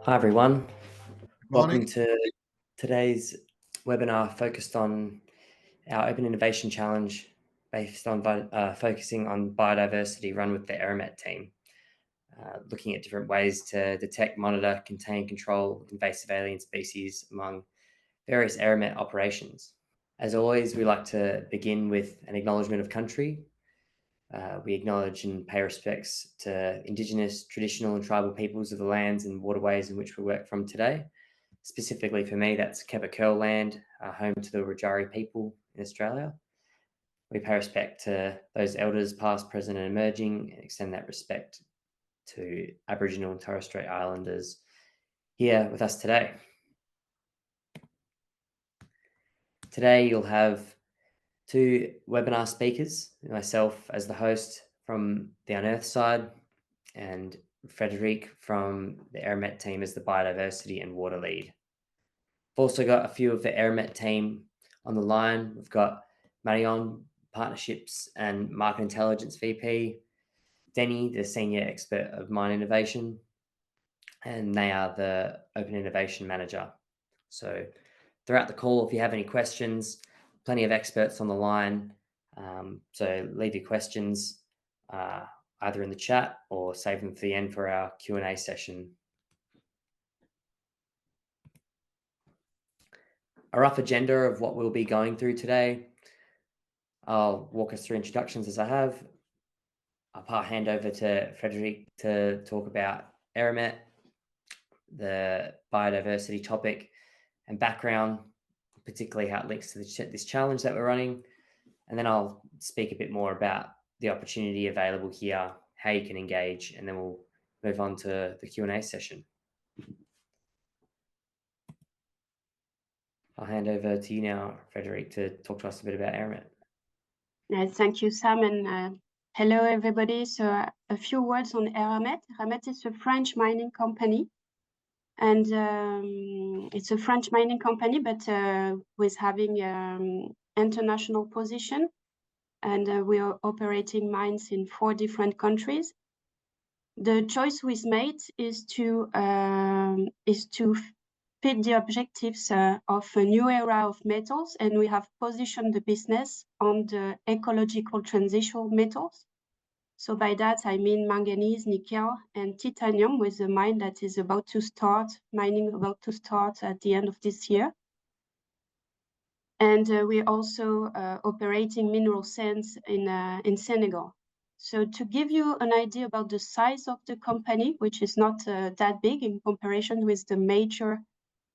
Hi everyone, welcome Morning. to today's webinar focused on our Open Innovation Challenge based on focusing on biodiversity run with the Eramet team, looking at different ways to detect, monitor, contain, control invasive alien species among various Eramet operations. As always, we like to begin with an acknowledgement of country. We acknowledge and pay respects to Indigenous, traditional and tribal peoples of the lands and waterways in which we work from today. Specifically for me, that's Quebecois land, home to the Rajari people in Australia. We pay respect to those elders past, present and emerging, and extend that respect to Aboriginal and Torres Strait Islanders here with us today. Today you'll have two webinar speakers, myself as the host from the Unearth side, and Frederic from the Eramet team as the biodiversity and water lead. We've also got a few of the Eramet team on the line. We've got Marion, partnerships and market intelligence VP, Denny, the senior expert of mine innovation, and they are the open innovation manager. So throughout the call, if you have any questions, plenty of experts on the line. So leave your questions either in the chat or save them for the end for our Q&A session. A rough agenda of what we'll be going through today. I'll walk us through introductions as I have. I'll hand over to Frederic to talk about Eramet, the biodiversity topic and background, particularly how it links to this challenge that we're running. And then I'll speak a bit more about the opportunity available here, how you can engage, and then we'll move on to the Q&A session. I'll hand over to you now, Frederic, to talk to us a bit about Eramet. Thank you, Sam, and hello, everybody. So a few words on Eramet. Eramet is a French mining company, and it's a French mining company, but with having international position, and we are operating mines in 4 different countries. The choice we've made is to fit the objectives of a new era of metals, and we have positioned the business on the ecological transitional metals. So by that, I mean manganese, nickel, and titanium, with a mine that is about to start at the end of this year. And we're also operating mineral sands in Senegal. So to give you an idea about the size of the company, which is not that big in comparison with the major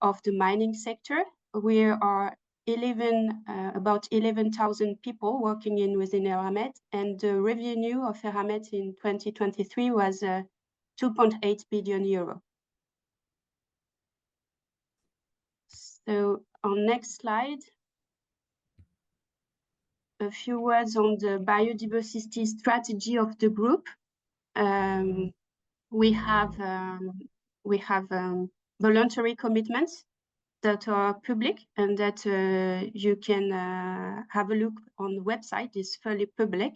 of the mining sector, we are about 11,000 people working within Eramet, and the revenue of Eramet in 2023 was 2.8 billion euro. So on next slide, a few words on the biodiversity strategy of the group. We have voluntary commitments that are public and that you can have a look on the website. It's fully public.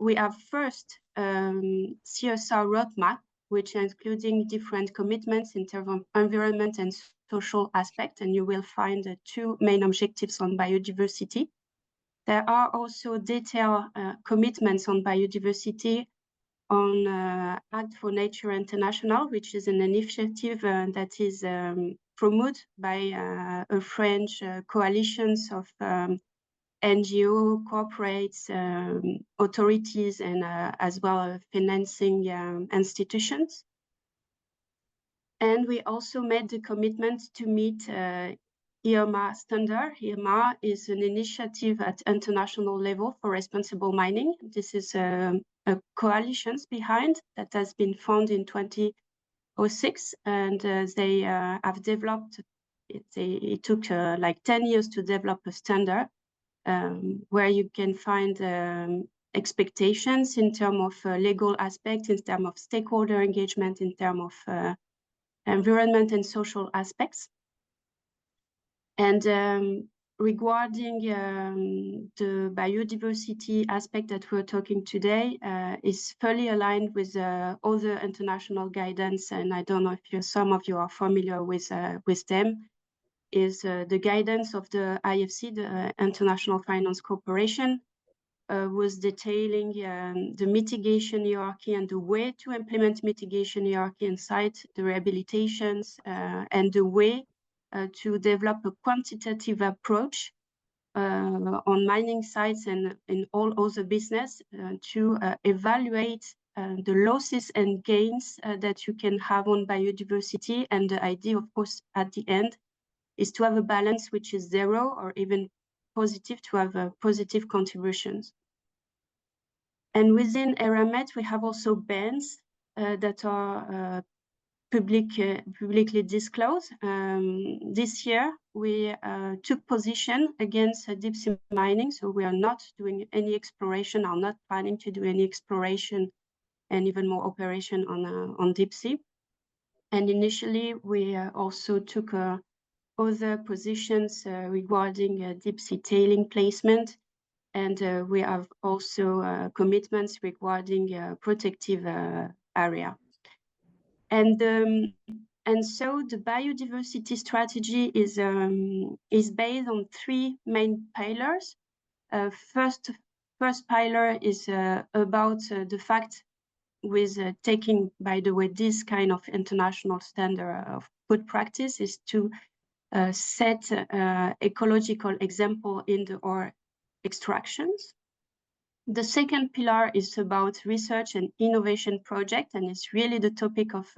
We have first CSR roadmap, which is including different commitments in terms of environment and social aspect, and you will find 2 main objectives on biodiversity. There are also detailed commitments on biodiversity on Act for Nature International, which is an initiative that is promoted by a French coalitions of NGO, corporates, authorities, and as well financing institutions. And we also made the commitment to meet IRMA standard. IRMA is an initiative at international level for responsible mining. This is a coalition behind that has been founded in 2006, and they have developed, it took like 10 years to develop a standard where you can find expectations in terms of legal aspects, in terms of stakeholder engagement, in terms of environment and social aspects. And regarding the biodiversity aspect that we're talking today is fully aligned with other international guidance, and I don't know if some of you are familiar with them, is the guidance of the IFC, the International Finance Corporation, was detailing the mitigation hierarchy and the way to implement mitigation hierarchy inside the rehabilitations and the way to develop a quantitative approach on mining sites and in all other business to evaluate the losses and gains that you can have on biodiversity. And the idea, of course, at the end is to have a balance which is zero or even positive, to have positive contributions. And within Eramet, we have also bans that are publicly disclosed. This year, we took position against deep sea mining. So we are not doing any exploration, are not planning to do any exploration and even more operation on deep sea. And initially, we also took other positions regarding deep sea tailing placement. And we have also commitments regarding protective area. And so the biodiversity strategy is based on three main pillars. First pillar is about the fact with taking, by the way, this kind of international standard of good practice is to set ecological example in the ore extractions. The second pillar is about research and innovation project, and it's really the topic of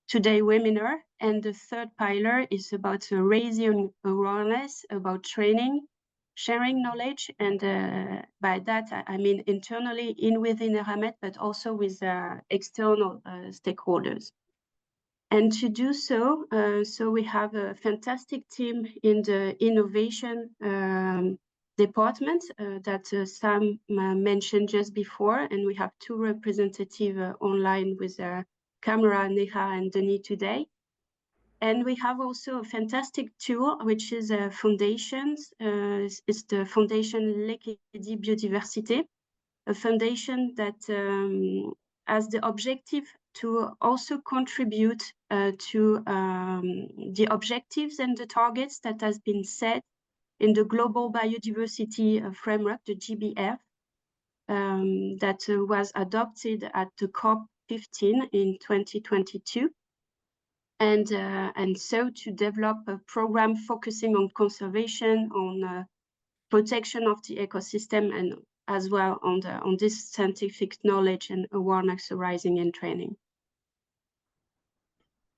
today's webinar. And the third pillar is about raising awareness about training, sharing knowledge, and by that I mean internally within Eramet, but also with external stakeholders. And to do so, so we have a fantastic team in the innovation department that Sam mentioned just before, and we have two representatives online with Camera, Neha, and Denis today. And we have also a fantastic tool, which is foundations. It's the Foundation Eramet Biodiversity, a foundation that has the objective to also contribute to the objectives and the targets that has been set in the Global Biodiversity Framework, the GBF, that was adopted at the COP15 in 2022. And so to develop a program focusing on conservation, on protection of the ecosystem, and as well on this scientific knowledge and awareness arising in training.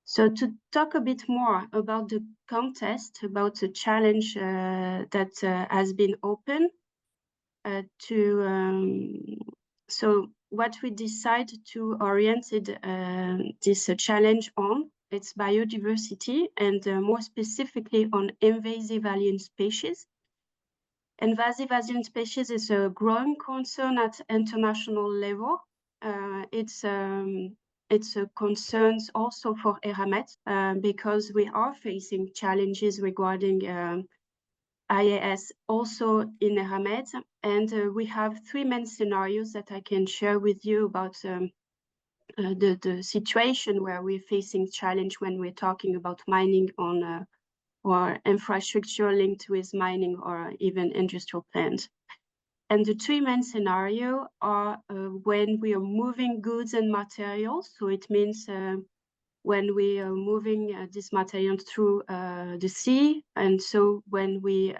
So to talk a bit more about the contest, about the challenge that has been open so what we decide to orient this challenge on, it's biodiversity, and more specifically on invasive alien species. Invasive alien species is a growing concern at international level. It's a concern also for Eramet because we are facing challenges regarding IAS also in Eramet, and we have three main scenarios that I can share with you about the situation where we're facing challenge when we're talking about mining on or infrastructure linked with mining or even industrial plants. And the three main scenarios are when we are moving goods and materials. So it means when we are moving this material through the sea, and so when we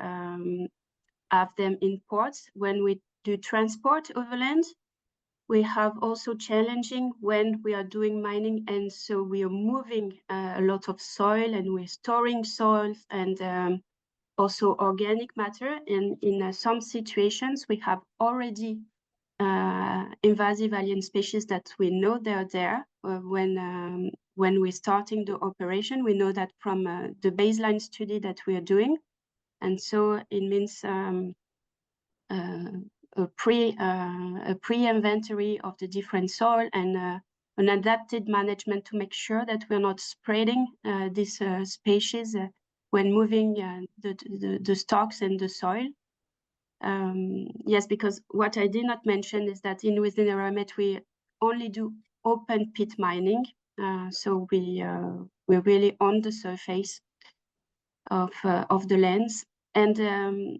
have them in ports, when we do transport overland. We have also challenging when we are doing mining, and so we are moving a lot of soil, and we're storing soils and also organic matter. And in some situations, we have already invasive alien species that we know they're there when we're starting the operation. We know that from the baseline study that we are doing, and so it means a pre-inventory of the different soil and an adapted management to make sure that we're not spreading these species when moving the stocks and the soil. Yes, because what I did not mention is that within Eramet we only do open pit mining, so we're really on the surface of the lands. And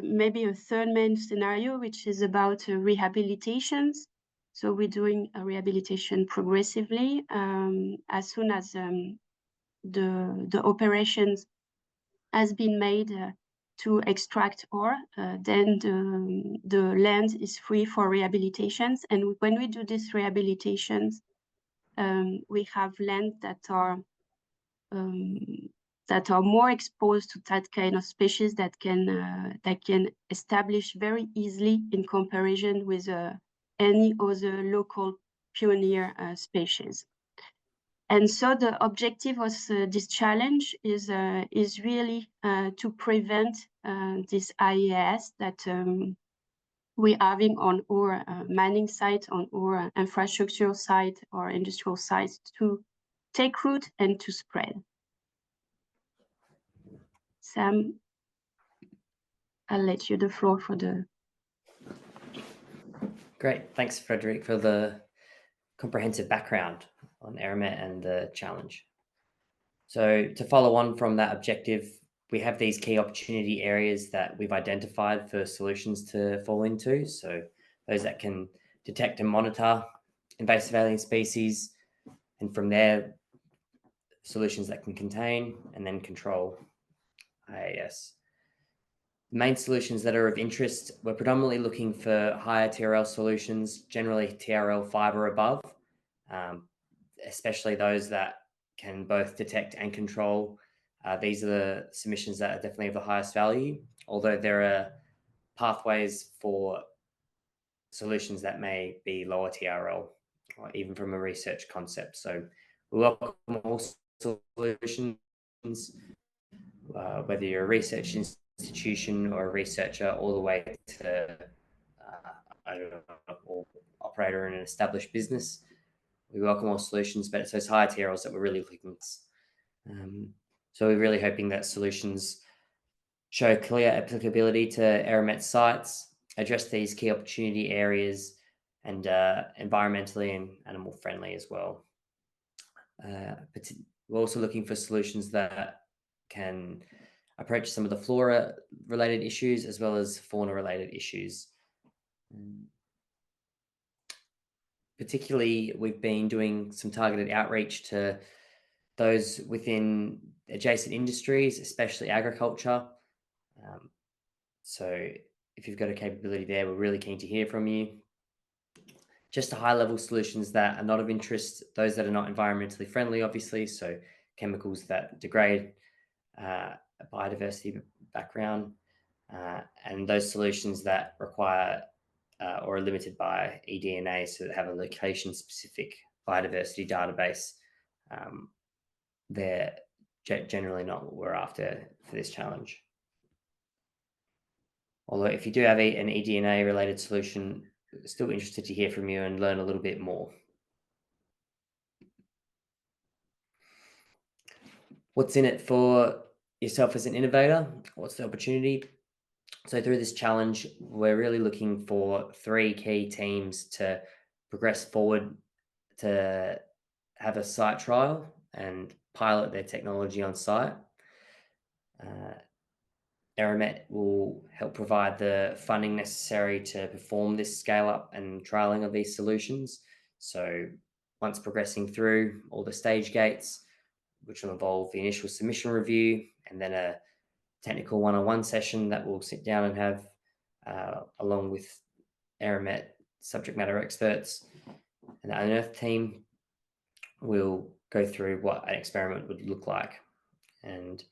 maybe a third main scenario, which is about rehabilitations. So we're doing a rehabilitation progressively. As soon as the operations has been made to extract ore, then the land is free for rehabilitations. And when we do these rehabilitations, we have land that are more exposed to that kind of species that can establish very easily in comparison with any other local pioneer species. And so the objective of this challenge is really to prevent this IAS that we're having on our mining site, on our infrastructure site or industrial sites to take root and to spread. Sam, I'll let you the floor for the... Great. Thanks, Frederic, for the comprehensive background on Eramet and the challenge. So to follow on from that objective, we have these key opportunity areas that we've identified for solutions to fall into. So those that can detect and monitor invasive alien species, and from there, solutions that can contain and then control IAS. The main solutions that are of interest, we're predominantly looking for higher TRL solutions, generally TRL 5 or above, especially those that can both detect and control. These are the submissions that are definitely of the highest value, although there are pathways for solutions that may be lower TRL, or even from a research concept. So we welcome all solutions, whether you're a research institution or a researcher, all the way to or operator in an established business. We welcome all solutions, but it's those higher TRLs that we're really looking at. So we're really hoping that solutions show clear applicability to Eramet sites, address these key opportunity areas, and environmentally and animal friendly as well. We're also looking for solutions that can approach some of the flora related issues as well as fauna related issues. Particularly, we've been doing some targeted outreach to those within adjacent industries, especially agriculture. So if you've got a capability there, we're really keen to hear from you. Just the high level solutions that are not of interest, those that are not environmentally friendly, obviously, so chemicals that degrade a biodiversity background, and those solutions that require or are limited by eDNA, so that have a location-specific biodiversity database. They're generally not what we're after for this challenge. Although if you do have an eDNA-related solution, still interested to hear from you and learn a little bit more. What's in it for yourself as an innovator? What's the opportunity? So through this challenge, we're really looking for 3 key teams to progress forward to have a site trial and pilot their technology on site. Eramet will help provide the funding necessary to perform this scale up and trialing of these solutions. So once progressing through all the stage gates, which will involve the initial submission review and then a technical one-on-one session that we'll sit down and have along with Eramet subject matter experts and the Unearth team, will go through what an experiment would look like. And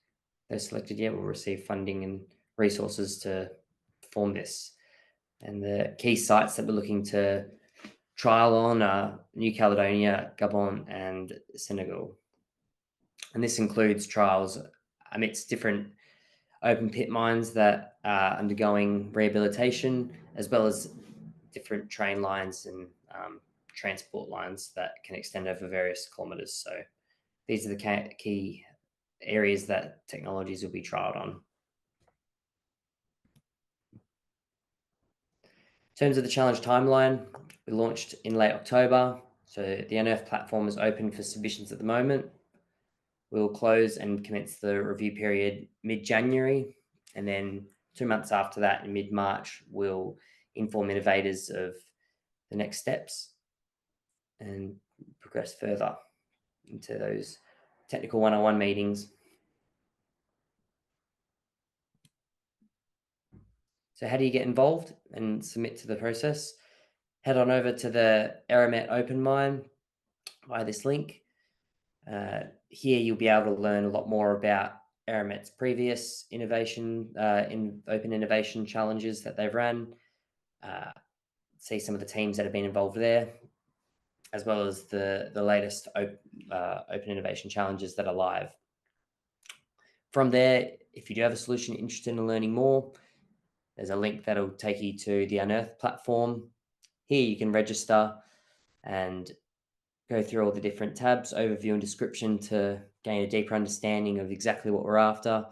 those selected, will receive funding and resources to perform this. And the key sites that we're looking to trial on are New Caledonia, Gabon, and Senegal. And this includes trials amidst different open pit mines that are undergoing rehabilitation, as well as different train lines and transport lines that can extend over various kilometres. So these are the key areas that technologies will be trialed on. In terms of the challenge timeline, we launched in late October, so the Unearth platform is open for submissions at the moment. We'll close and commence the review period mid-January, and then 2 months after that, in mid-March, we'll inform innovators of the next steps and progress further into those technical one-on-one meetings. So how do you get involved and submit to the process? Head on over to the Eramet Open Mine via this link. Here you'll be able to learn a lot more about Eramet's previous innovation in open innovation challenges that they've run, see some of the teams that have been involved there, as well as the latest open innovation challenges that are live. From there, if you do have a solution you're interested in learning more, there's a link that'll take you to the Unearth platform. Here you can register and go through all the different tabs, overview and description, to gain a deeper understanding of exactly what we're after.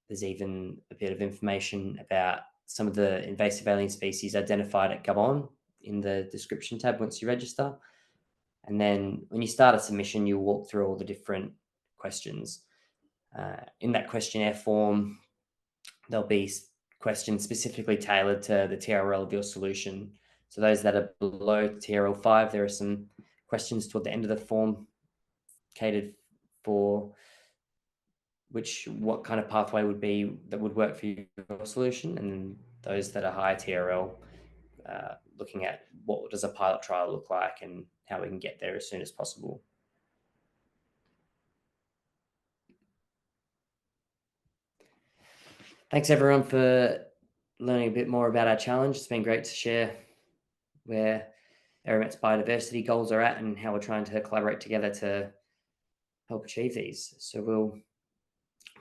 There's even a bit of information about some of the invasive alien species identified at Gabon in the description tab once you register. And then when you start a submission, you'll walk through all the different questions. In that questionnaire form, there'll be questions specifically tailored to the TRL of your solution. So those that are below TRL 5, there are some questions toward the end of the form catered for what kind of pathway would be that would work for your solution, and those that are higher TRL, looking at what does a pilot trial look like and how we can get there as soon as possible. Thanks everyone for learning a bit more about our challenge. It's been great to share where Eramet's biodiversity goals are at and how we're trying to collaborate together to help achieve these. So we'll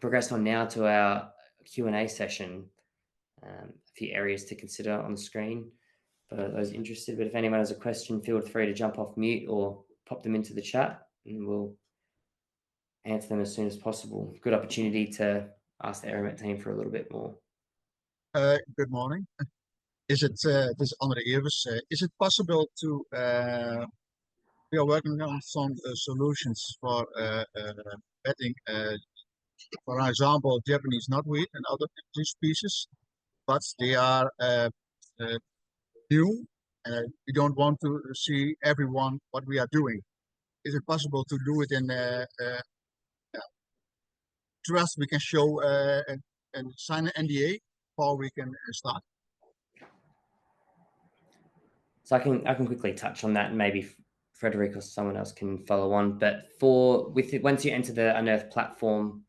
progress on now to our Q&A session. A few areas to consider on the screen for those interested, but if anyone has a question, feel free to jump off mute or pop them into the chat and we'll answer them as soon as possible. Good opportunity to ask the Eramet team for a little bit more. Good morning. This is Andre Evers. Is it possible to, we are working on some solutions for betting, for example, Japanese knotweed and other species, but they are new, and we don't want to see everyone what we are doing. Is it possible to do it in trust? We can show and sign an NDA before we can start. So I can quickly touch on that, and maybe Frederick or someone else can follow on. But once you enter the Unearth platform,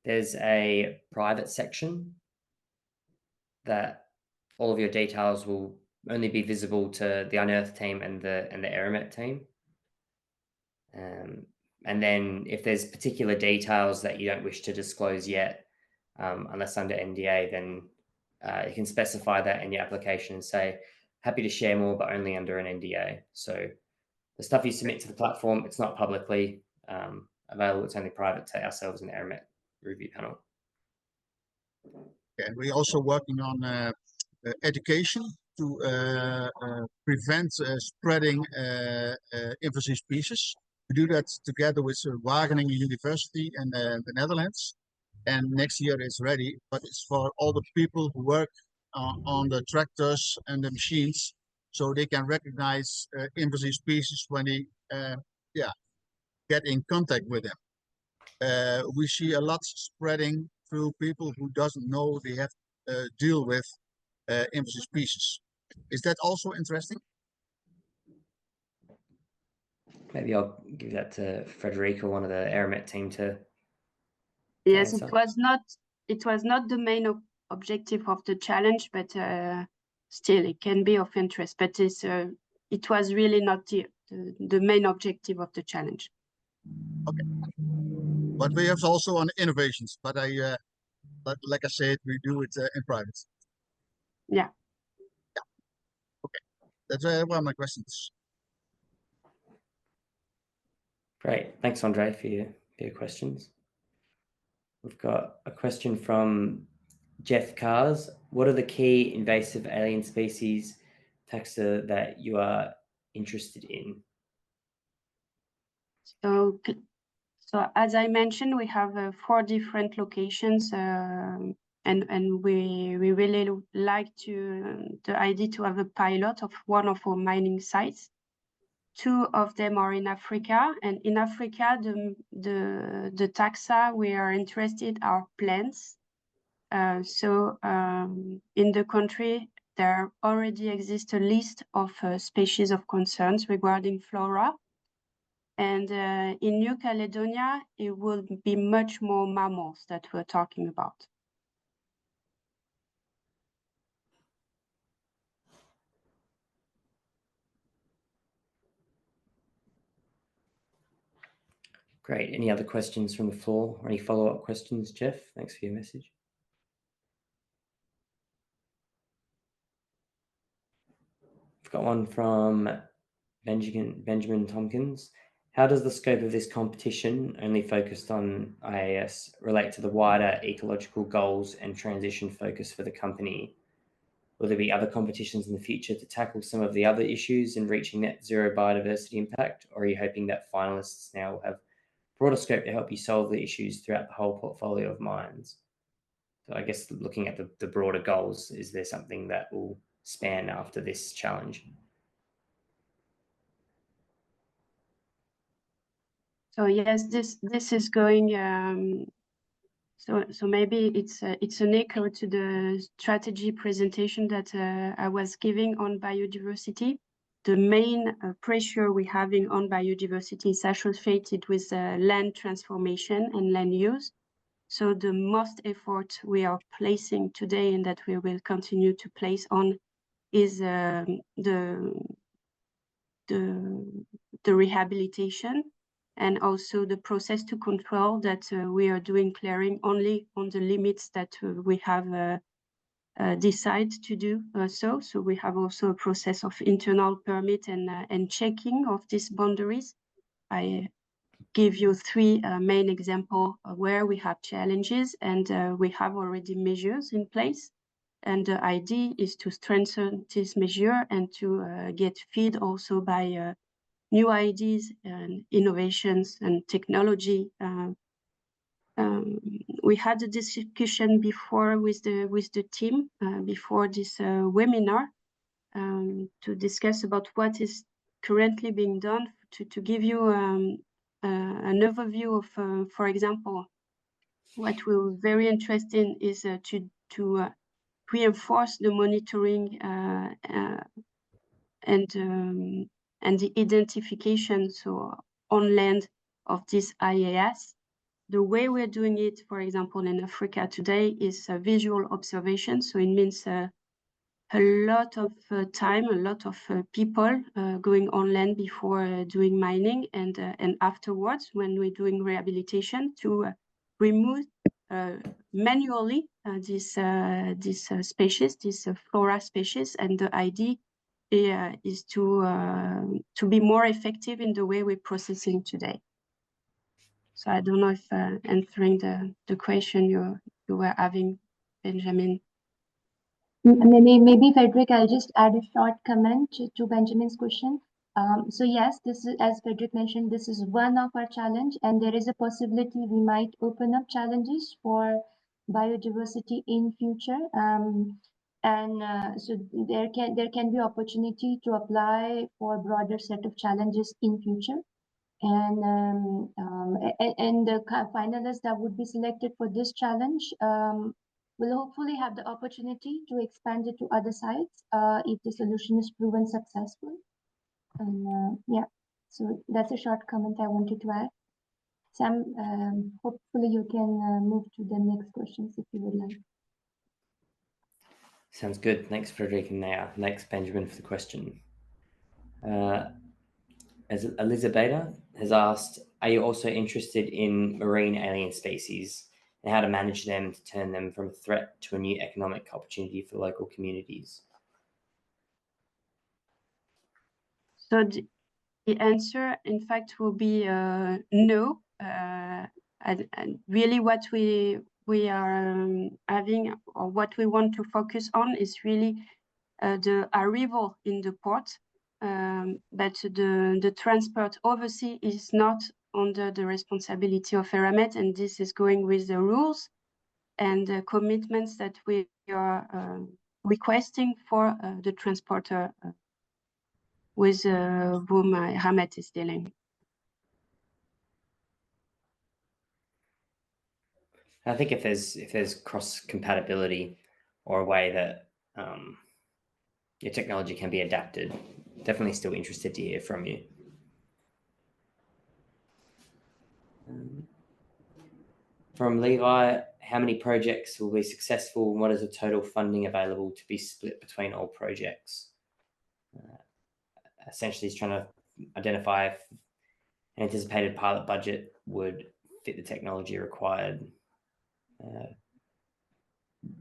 there's a private section that all of your details will only be visible to the Unearth team and the Eramet team. And then if there's particular details that you don't wish to disclose yet, unless under NDA, then you can specify that in your application and say, happy to share more, but only under an NDA. So the stuff you submit to the platform, it's not publicly available. It's only private to ourselves and the Eramet review panel. And we're also working on education to prevent spreading invasive species. We do that together with Wageningen University and the Netherlands. And next year it's ready, but it's for all the people who work on the tractors and the machines, so they can recognize invasive species when they get in contact with them. We see a lot spreading through people who doesn't know they have to deal with invasive species. Is that also interesting? Maybe I'll give that to Frederica, one of the Eramet team, to yes, answer. It was not the main objective of the challenge, but still it can be of interest. But it was really not the main objective of the challenge. Okay, but we have also on innovations. But like I said, we do it in private. Yeah. Okay, that's one of my questions. Great, thanks Andre for your for your questions. We've got a question from Jeff Cars. What are the key invasive alien species taxa that you are interested in? So as I mentioned, we have 4 different locations, and we really like the idea to have a pilot of one of our mining sites. 2 of them are in Africa, and in Africa, the taxa we are interested are plants. In the country, there already exists a list of species of concerns regarding flora. And in New Caledonia, it will be much more mammals that we're talking about. Great. Any other questions from the floor or any follow-up questions, Jeff? Thanks for your message. I've got one from Benjamin Tompkins. How does the scope of this competition, only focused on IAS, relate to the wider ecological goals and transition focus for the company? Will there be other competitions in the future to tackle some of the other issues in reaching net zero biodiversity impact? Or are you hoping that finalists now will have broader scope to help you solve the issues throughout the whole portfolio of mines? So I guess looking at the broader goals, is there something that will span after this challenge? So yes, this is going. So maybe it's an echo to the strategy presentation that I was giving on biodiversity. The main pressure we're having on biodiversity is associated with land transformation and land use. So the most effort we are placing today and that we will continue to place on is the rehabilitation and also the process to control that we are doing clearing only on the limits that we have decided to do so. So we have also a process of internal permit and checking of these boundaries. I give you 3 main examples where we have challenges, and we have already measures in place. And the idea is to strengthen this measure and to get feed also by new ideas and innovations and technology. We had a discussion before with the team before this webinar to discuss about what is currently being done to give you an overview of, for example, what we're very interested in is to reinforce the monitoring and the identification, so on land, of this IAS. The way we're doing it, for example, in Africa today is visual observation. So it means a lot of time, a lot of people going on land before doing mining, and afterwards when we're doing rehabilitation to remove manually this species, this flora species, and the idea is to be more effective in the way we're processing today. So I don't know if answering the question you were having, Benjamin. Maybe Frederick, I'll just add a short comment to Benjamin's question. So yes, this is, as Frederick mentioned, this is one of our challenge, and there is a possibility we might open up challenges for biodiversity in future. So there can be opportunity to apply for a broader set of challenges in future. And the finalists that would be selected for this challenge will hopefully have the opportunity to expand it to other sites if the solution is proven successful. And yeah, so that's a short comment I wanted to add. Sam, hopefully you can move to the next questions if you would like. Sounds good. Thanks, Frederick and Naya. Thanks, Benjamin, for the question. As Elizabeth has asked, are you also interested in marine alien species and how to manage them to turn them from a threat to a new economic opportunity for local communities? So the answer, in fact, will be no. and really what we are having, or what we want to focus on, is really the arrival in the port, but the transport overseas is not under the responsibility of Eramet, and this is going with the rules and the commitments that we are requesting for the transporter with whom Eramet is dealing. I think if there's cross compatibility or a way that your technology can be adapted, definitely still interested to hear from you. From Levi, how many projects will be successful, and what is the total funding available to be split between all projects? Essentially, he's trying to identify if an anticipated pilot budget would fit the technology required.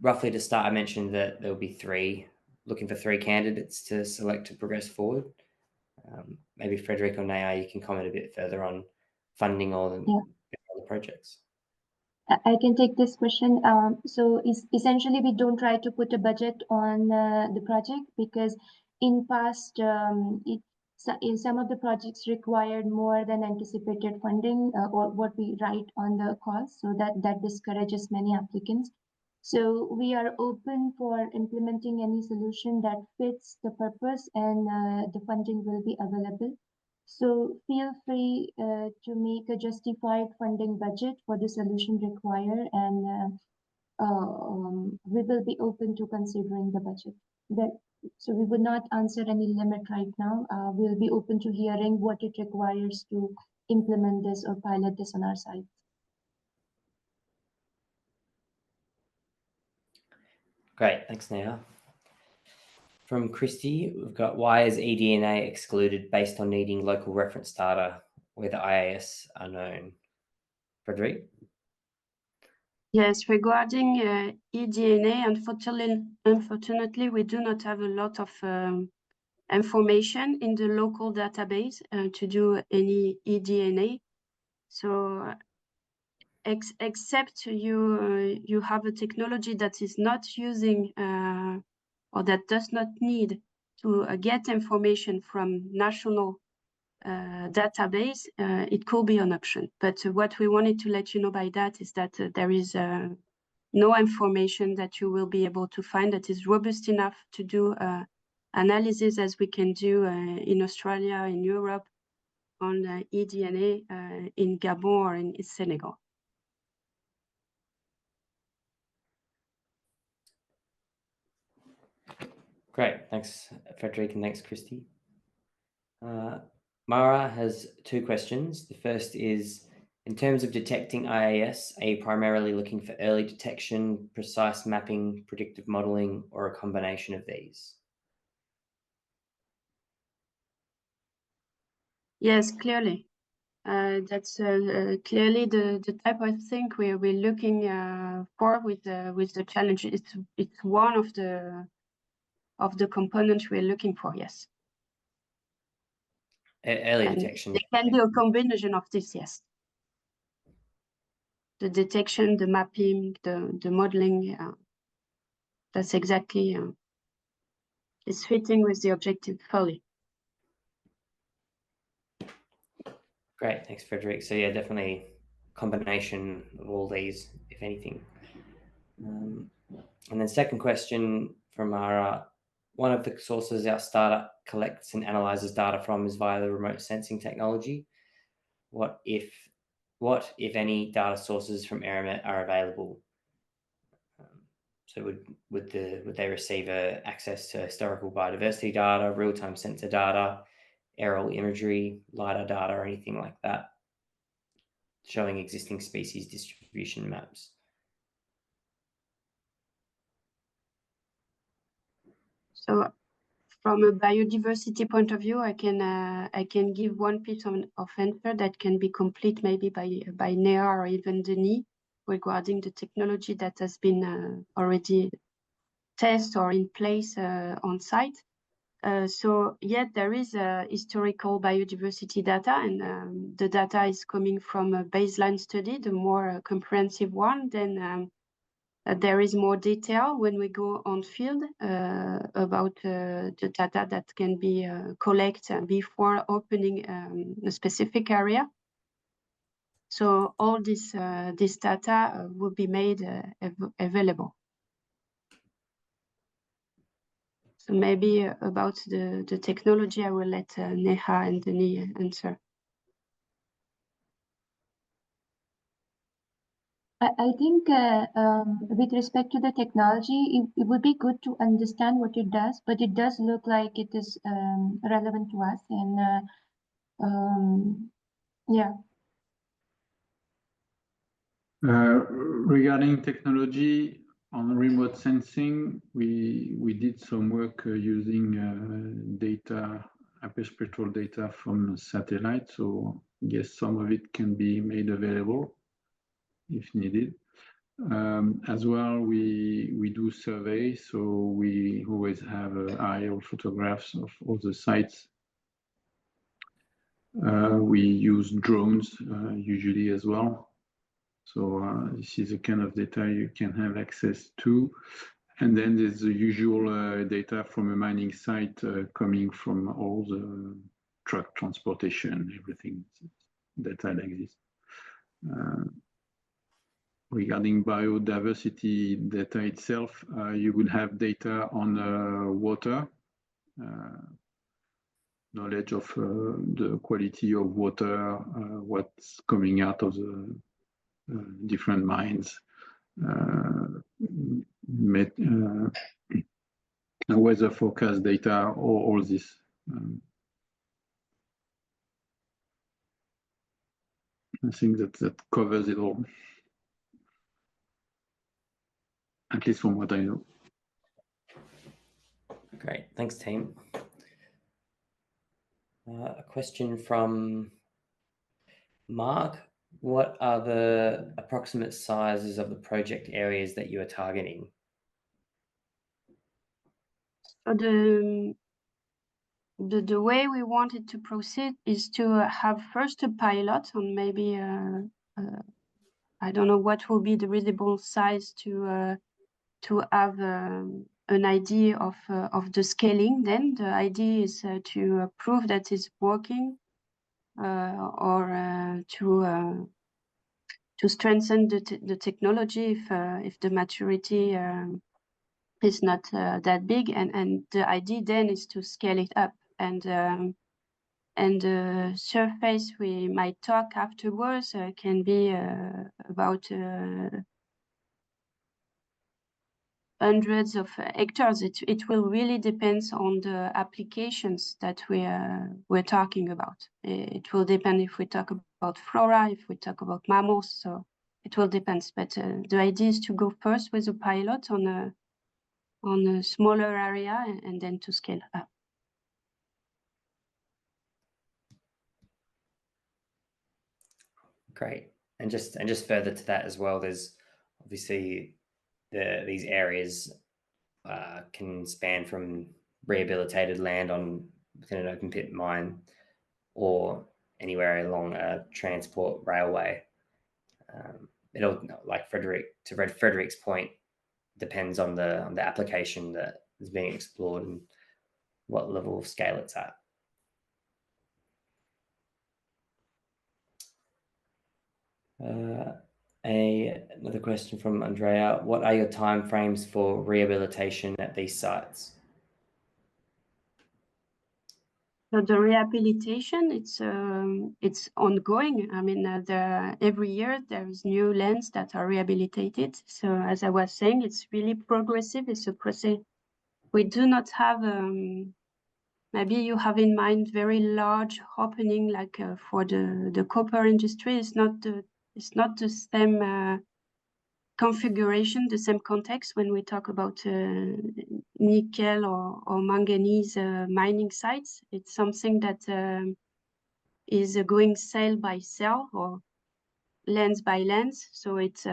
Roughly to start, I mentioned that there will be looking for 3 candidates to select to progress forward. Maybe Frederic or Naya, you can comment a bit further on funding all the projects. I can take this question. So essentially, we don't try to put a budget on the project, because in past, in some of the projects required more than anticipated funding, or what we write on the cost, so that discourages many applicants. So we are open for implementing any solution that fits the purpose, and the funding will be available. So feel free to make a justified funding budget for the solution required, and we will be open to considering the budget. So we would not answer any limit right now. We'll be open to hearing what it requires to implement this or pilot this on our site. Great, thanks, Naya. From Christy, we've got, why is eDNA excluded based on needing local reference data where the IAS are known? Frederic? Yes, regarding eDNA, unfortunately, we do not have a lot of information in the local database to do any eDNA. So except you have a technology that is not using or that does not need to get information from national database, it could be an option. But what we wanted to let you know by that is that there is no information that you will be able to find that is robust enough to do analysis as we can do in Australia, in Europe, on eDNA in Gabon or in Senegal. Great, thanks, Frederic, and thanks, Christy. Mara has 2 questions. The first is, in terms of detecting IAS, are you primarily looking for early detection, precise mapping, predictive modeling, or a combination of these? Yes, clearly. That's clearly the type of thing we're looking for with the challenge. It's one of the components we're looking for. Yes. Early detection. It can be a combination of this. Yes. The detection, the mapping, the modeling. That's exactly is fitting with the objective fully. Great, thanks, Frederic. So yeah, definitely combination of all these, if anything. And then second question from Mara, one of the sources our startup collects and analyzes data from is via the remote sensing technology. What if any data sources from Eramet are available? So would they receive access to historical biodiversity data, real-time sensor data, aerial imagery, LiDAR data, or anything like that, showing existing species distribution maps? So from a biodiversity point of view, I can give one piece of answer that can be complete maybe by Nea or even Denis regarding the technology that has been already tested or in place on site. So yet there is historical biodiversity data, and the data is coming from a baseline study, the more comprehensive one. Then there is more detail when we go on field about the data that can be collected before opening a specific area. So all this data will be made available. So maybe about the technology, I will let Neha and Denis answer. I think with respect to the technology, it would be good to understand what it does, but it does look like it is relevant to us. And yeah. Regarding technology on remote sensing, we did some work using data, hyperspectral data from satellite. So I guess some of it can be made available if needed. As well, we do surveys, so we always have aerial photographs of all the sites. We use drones usually as well. So this is the kind of data you can have access to. And then there's the usual data from a mining site coming from all the truck transportation, everything, data like this. Regarding biodiversity data itself, you will have data on water, knowledge of the quality of water, what's coming out of the different mines, weather forecast data, all this. I think that covers it all, at least from what I know. Great, thanks, team. A question from Mark. What are the approximate sizes of the project areas that you are targeting? So the way we wanted to proceed is to have first a pilot on maybe I don't know what will be the reasonable size to have an idea of the scaling. Then the idea is to prove that it's working or to strengthen the technology if the maturity is not that big, and the idea then is to scale it up, and the surface we might talk afterwards can be about hundreds of hectares. It will really depend on the applications that we're talking about. It will depend if we talk about flora, if we talk about mammals. So it will depend. But the idea is to go first with a pilot on a smaller area and then to scale up. Great, and just further to that as well, there's obviously these areas can span from rehabilitated land within an open pit mine or anywhere along a transport railway. It'll, like Frederick's point, depends on the application that is being explored and what level of scale it's at. Another question from Andrea. What are your timeframes for rehabilitation at these sites? So the rehabilitation, it's ongoing. I mean, every year there is new lands that are rehabilitated. So as I was saying, it's really progressive. It's a process. We do not have, maybe you have in mind very large opening like for the copper industry. It's not the same configuration, the same context when we talk about nickel or manganese mining sites. It's something that is going cell by cell or lens by lens. So it's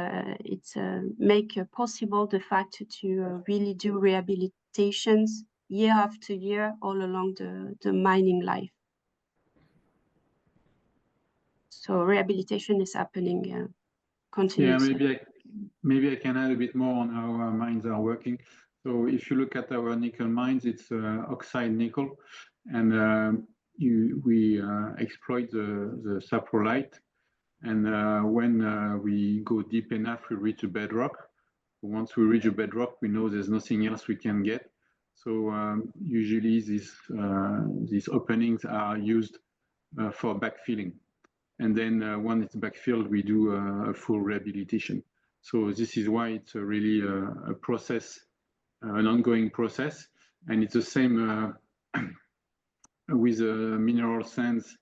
make possible the fact to really do rehabilitations year after year all along the mining life. So rehabilitation is happening continuously. Yeah, maybe I can add a bit more on how our mines are working. So if you look at our nickel mines, it's oxide nickel, and we exploit the saprolite. And when we go deep enough, we reach a bedrock. Once we reach a bedrock, we know there's nothing else we can get. So usually these openings are used for backfilling. And then when it's backfilled, we do a full rehabilitation. So this is why it's really a process, an ongoing process. And it's the same with mineral sands,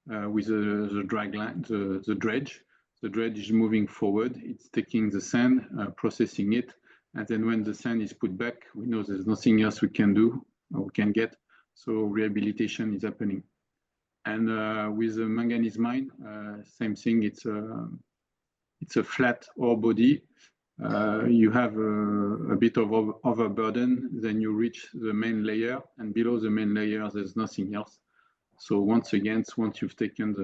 with the drag line, the dredge. The dredge is moving forward. It's taking the sand, processing it. And then when the sand is put back, we know there's nothing else we can do or we can get. So rehabilitation is happening. And with the manganese mine, same thing. It's a flat ore body. You have a bit of overburden, then you reach the main layer, and below the main layer, there's nothing else. So once you've taken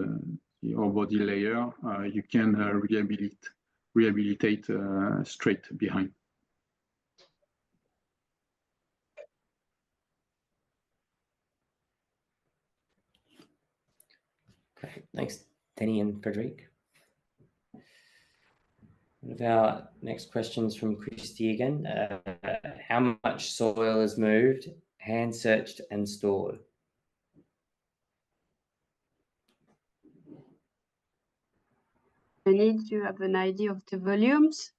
the ore body layer, you can rehabilitate straight behind. Great. Thanks, Denny and Frederic. One of our next questions from Christy again. How much soil is moved, hand searched and stored? I need to have an idea of the volumes.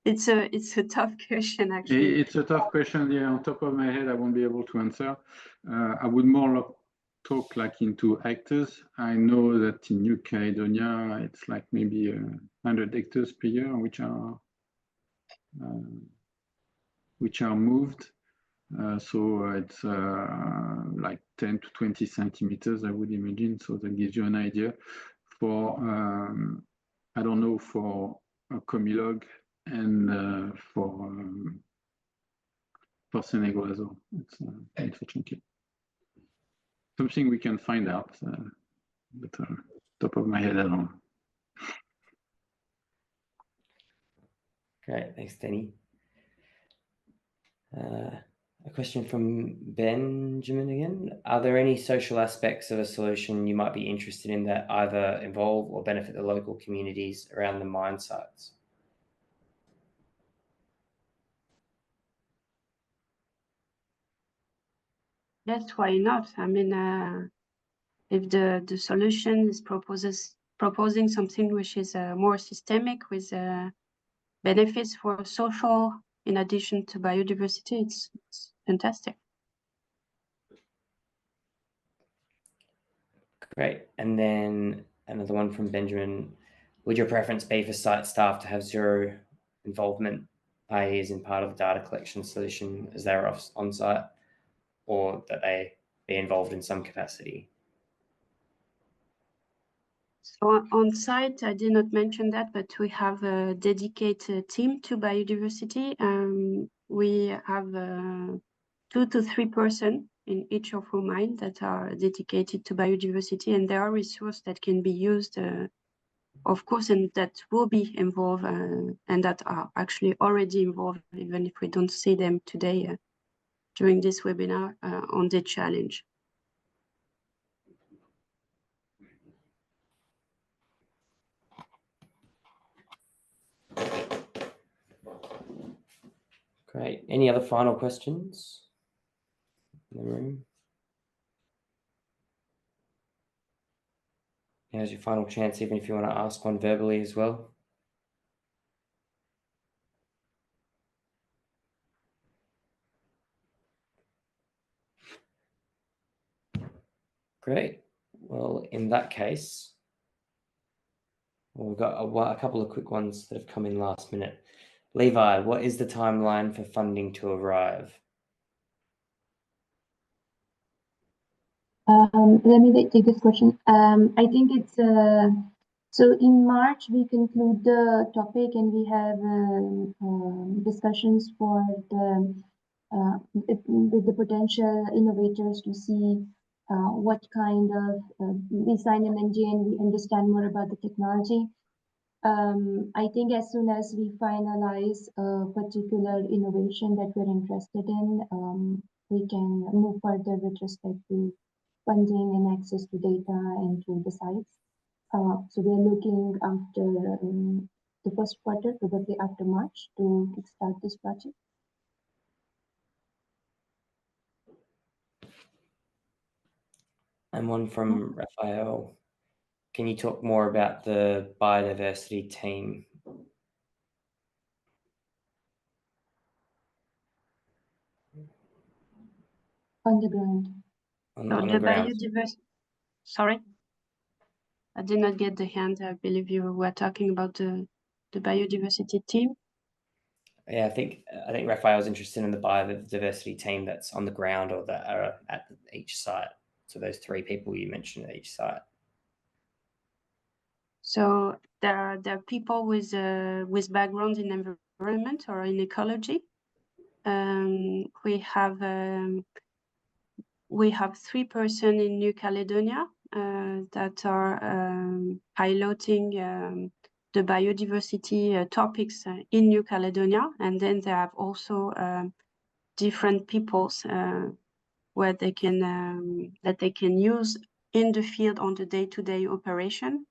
It's a tough question, actually. It's a tough question. Yeah, on top of my head, I won't be able to answer. I would more talk like into hectares. I know that in New Caledonia, it's like maybe 100 hectares per year, which are moved. So it's like 10 to 20 centimeters, I would imagine. So that gives you an idea. For I don't know, for a Comilog and for Senegal as well. It's unfortunately something we can find out, but top of my head, I don't know. Great, thanks, Denny. A question from Benjamin again. Are there any social aspects of a solution you might be interested in that either involve or benefit the local communities around the mine sites? That's why not. I mean, if the solution is proposing something which is more systemic with benefits for social in addition to biodiversity, it's fantastic. Great. And then another one from Benjamin. Would your preference be for site staff to have zero involvement, i.e. as in part of the data collection solution as they're on site, or that they be involved in some capacity? So on site, I did not mention that, but we have a dedicated team to biodiversity. We have 2 to 3 persons in each of our mines that are dedicated to biodiversity, and there are resources that can be used, of course, and that will be involved and that are actually already involved, even if we don't see them today during this webinar on the challenge. Great. Any other final questions in the room? Now's your final chance, even if you want to ask one verbally as well. Great. Well, in that case, we've got a couple of quick ones that have come in last minute. Levi, what is the timeline for funding to arrive? Let me take this question. I think it's so in March we conclude the topic and we have discussions for the with the potential innovators to see what kind of, we sign an NDA and we understand more about the technology. I think as soon as we finalize a particular innovation that we're interested in, we can move further with respect to funding and access to data and to the sites. So we're looking after the first quarter, probably after March, to kickstart this project. And one from Raphael. Can you talk more about the biodiversity team? On the ground. On the ground. Biodiversity. Sorry, I did not get the hand. I believe you were talking about the biodiversity team. Yeah, I think Raphael's interested in the biodiversity team that's on the ground or that are at each site. So those 3 people you mentioned at each site. So there are people with background in environment or in ecology. We have 3 persons in New Caledonia that are piloting the biodiversity topics in New Caledonia, and then there have also different peoples where they can that they can use in the field on the day-to-day operation.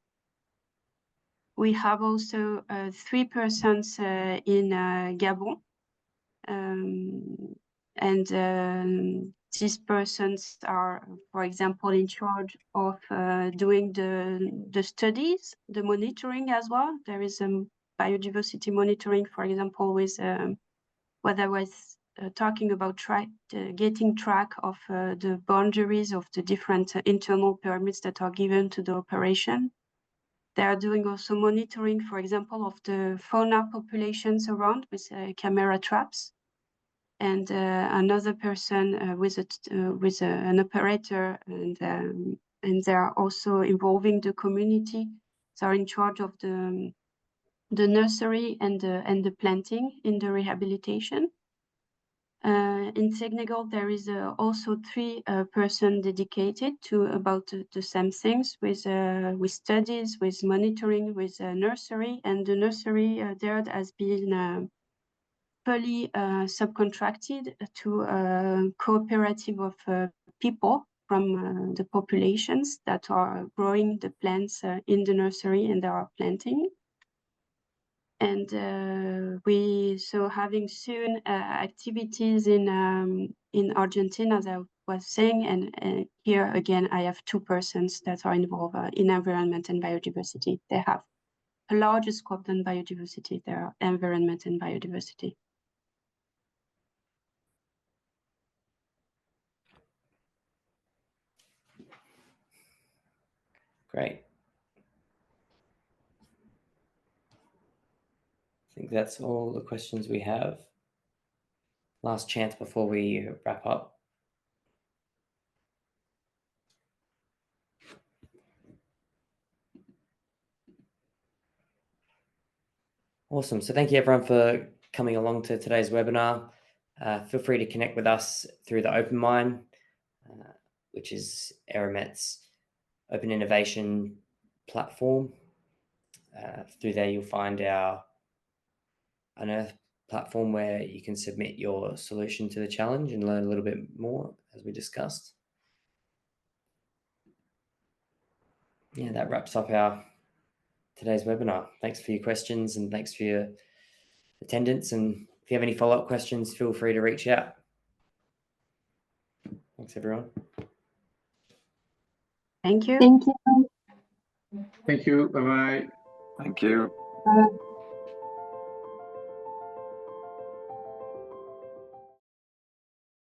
We have also 3 persons in Gabon, and these persons are, for example, in charge of doing the studies, the monitoring as well. There is biodiversity monitoring, for example, with what I was talking about, getting track of the boundaries of the different internal permits that are given to the operation. They are doing also monitoring, for example, of the fauna populations around with camera traps. And another person with an operator, and they are also involving the community. They are in charge of the nursery and the planting in the rehabilitation. In Senegal, there is also 3 persons dedicated to about the same things with studies, with monitoring, with nursery, and the nursery there has been fully subcontracted to a cooperative of people from the populations that are growing the plants in the nursery and they are planting. And so having soon activities in Argentina, as I was saying, and here again I have 2 persons that are involved in environment and biodiversity. They have a larger scope than biodiversity. They are environment and biodiversity. Great. I think that's all the questions we have. Last chance before we wrap up. Awesome. So thank you everyone for coming along to today's webinar. Feel free to connect with us through the Open Mine, which is Eramet's Open Innovation platform. Through there, you'll find our Unearth platform where you can submit your solution to the challenge and learn a little bit more, as we discussed. Yeah, that wraps up our today's webinar. Thanks for your questions and thanks for your attendance. And if you have any follow-up questions, feel free to reach out. Thanks, everyone. Thank you. Thank you. Thank you. Bye-bye. Thank you. Bye.